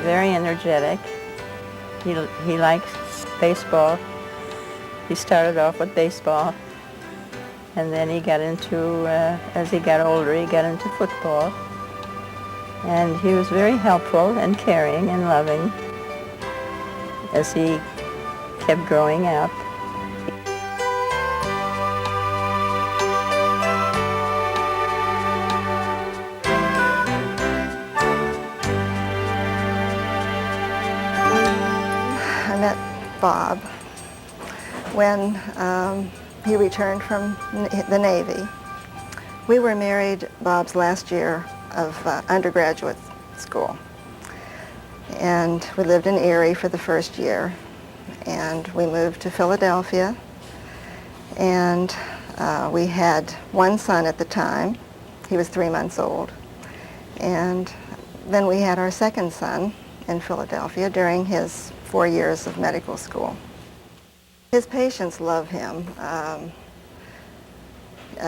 very energetic. He likes baseball. He started off with baseball, and then he got into, as he got older, he got into football. And he was very helpful and caring and loving as he kept growing up. I met Bob when he returned from the Navy. We were married Bob's last year of undergraduate school, and we lived in Erie for the first year, and we moved to Philadelphia, and we had one son at the time. He was 3 months old, and then we had our second son in Philadelphia during his 4 years of medical school. His patients love him.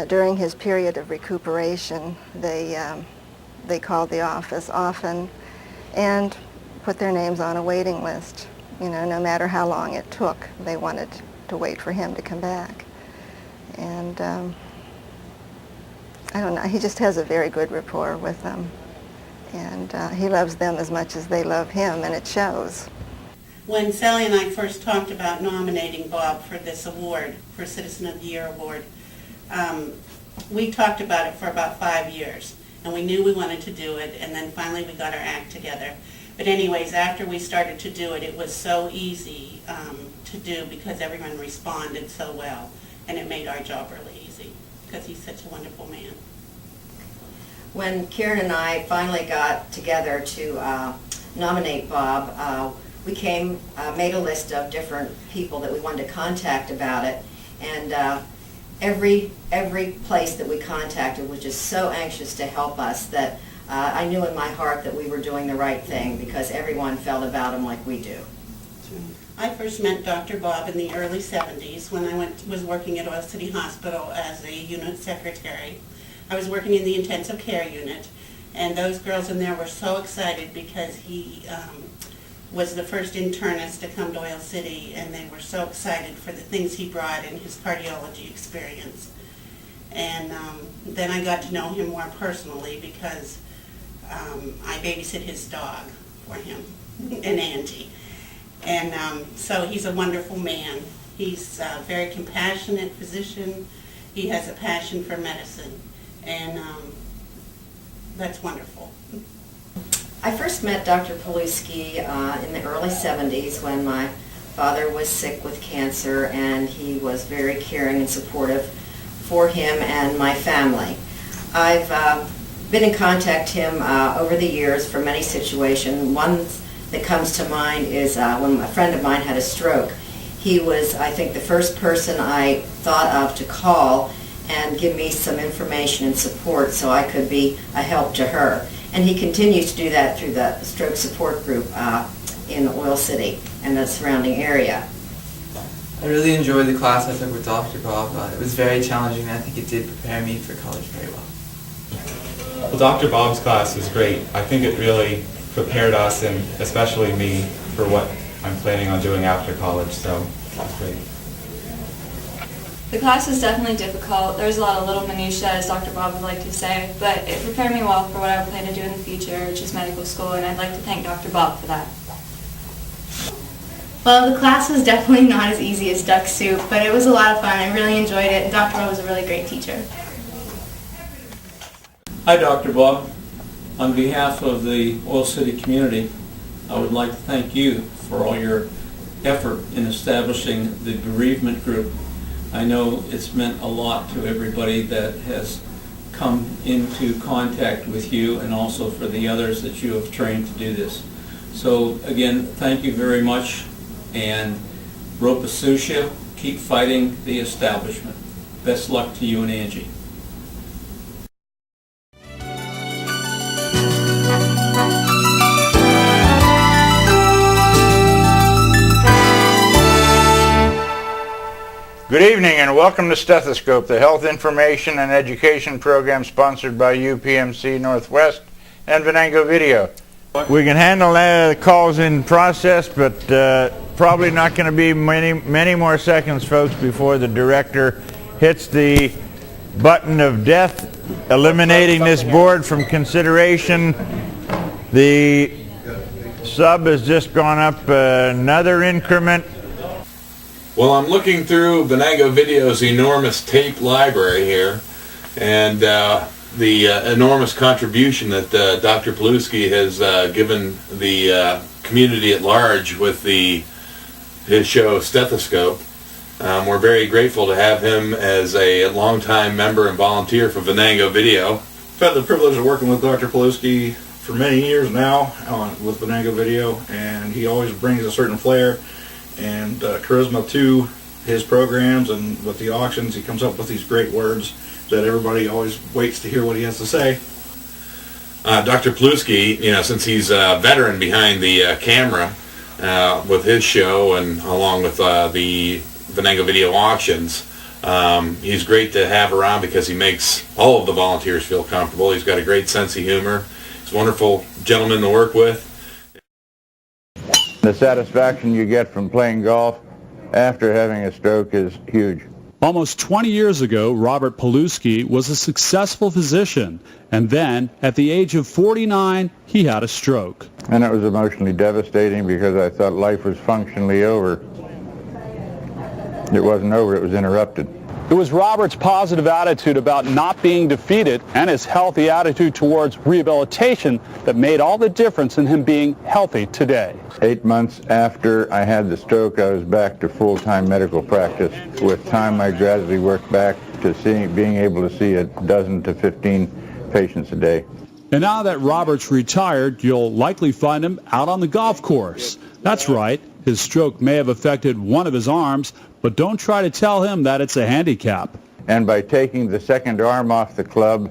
During his period of recuperation, they called the office often and put their names on a waiting list. You know, no matter how long it took, they wanted to wait for him to come back. And I don't know, he just has a very good rapport with them. And he loves them as much as they love him, and it shows. When Sally and I first talked about nominating Bob for this award, for Citizen of the Year award, we talked about it for about 5 years, and we knew we wanted to do it, and then finally we got our act together. But anyways, after we started to do it, it was so easy to do because everyone responded so well, and it made our job really easy because he's such a wonderful man. When Karen and I finally got together to nominate Bob, we made a list of different people that we wanted to contact about it, and every place that we contacted was just so anxious to help us that I knew in my heart that we were doing the right thing because everyone felt about him like we do. I first met Dr. Bob in the early 70s when I was working at Oil City Hospital as a unit secretary. I was working in the intensive care unit, and those girls in there were so excited because he was the first internist to come to Oil City, and they were so excited for the things he brought in his cardiology experience. And then I got to know him more personally because I babysit his dog for him, and Angie. And so he's a wonderful man. He's a very compassionate physician. He has a passion for medicine, and that's wonderful. I first met Dr. Pilewski in the early 70s when my father was sick with cancer, and he was very caring and supportive for him and my family. I've been in contact with him over the years for many situations. One that comes to mind is when a friend of mine had a stroke. He was, I think, the first person I thought of to call and give me some information and support so I could be a help to her. And he continues to do that through the stroke support group in Oil City and the surrounding area. I really enjoyed the class I took with Dr. Bob. It was very challenging, and I think it did prepare me for college very well. Well, Dr. Bob's class was great. I think it really prepared us, and especially me, for what I'm planning on doing after college, so it was great. The class was definitely difficult. There was a lot of little minutiae, as Dr. Bob would like to say, but it prepared me well for what I plan to do in the future, which is medical school, and I'd like to thank Dr. Bob for that. Well, the class was definitely not as easy as duck soup, but it was a lot of fun. I really enjoyed it, and Dr. Bob was a really great teacher. Hi, Dr. Bob. On behalf of the Oil City community, I would like to thank you for all your effort in establishing the bereavement group. I know it's meant a lot to everybody that has come into contact with you, and also for the others that you have trained to do this. So again, thank you very much, and Ropa Susha, keep fighting the establishment. Best luck to you and Angie. Good evening and welcome to Stethoscope, the health information and education program sponsored by UPMC Northwest and Venango Video. We can handle the calls in process, but probably not going to be many more seconds, folks, before the director hits the button of death, eliminating this board from consideration. The sub has just gone up another increment. Well, I'm looking through Venango Video's enormous tape library here, and the enormous contribution that Dr. Pilewski has given the community at large with his show Stethoscope. We're very grateful to have him as a longtime member and volunteer for Venango Video. I've had the privilege of working with Dr. Pilewski for many years now with Venango Video, and he always brings a certain flair and charisma to his programs, and with the auctions he comes up with these great words that everybody always waits to hear what he has to say. Dr. Pilewski, since he's a veteran behind the camera with his show and along with the Venango Video auctions, he's great to have around because he makes all of the volunteers feel comfortable. He's got a great sense of humor. He's a wonderful gentleman to work with. The satisfaction you get from playing golf after having a stroke is huge. Almost 20 years ago, Robert Pilewski was a successful physician, and then, at the age of 49, he had a stroke. And it was emotionally devastating because I thought life was functionally over. It wasn't over, it was interrupted. It was Robert's positive attitude about not being defeated and his healthy attitude towards rehabilitation that made all the difference in him being healthy today. 8 months after I had the stroke, I was back to full-time medical practice. With time, I gradually worked back to being able to see 12 to 15 patients a day. And now that Robert's retired, you'll likely find him out on the golf course. That's right, his stroke may have affected one of his arms, but don't try to tell him that it's a handicap. And by taking the second arm off the club,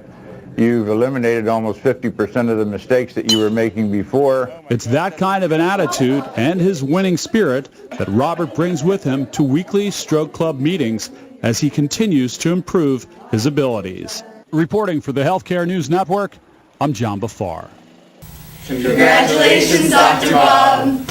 you've eliminated almost 50% of the mistakes that you were making before. It's that kind of an attitude and his winning spirit that Robert brings with him to weekly stroke club meetings as he continues to improve his abilities. Reporting for the Healthcare News Network, I'm John Bafar. Congratulations, Dr. Bob.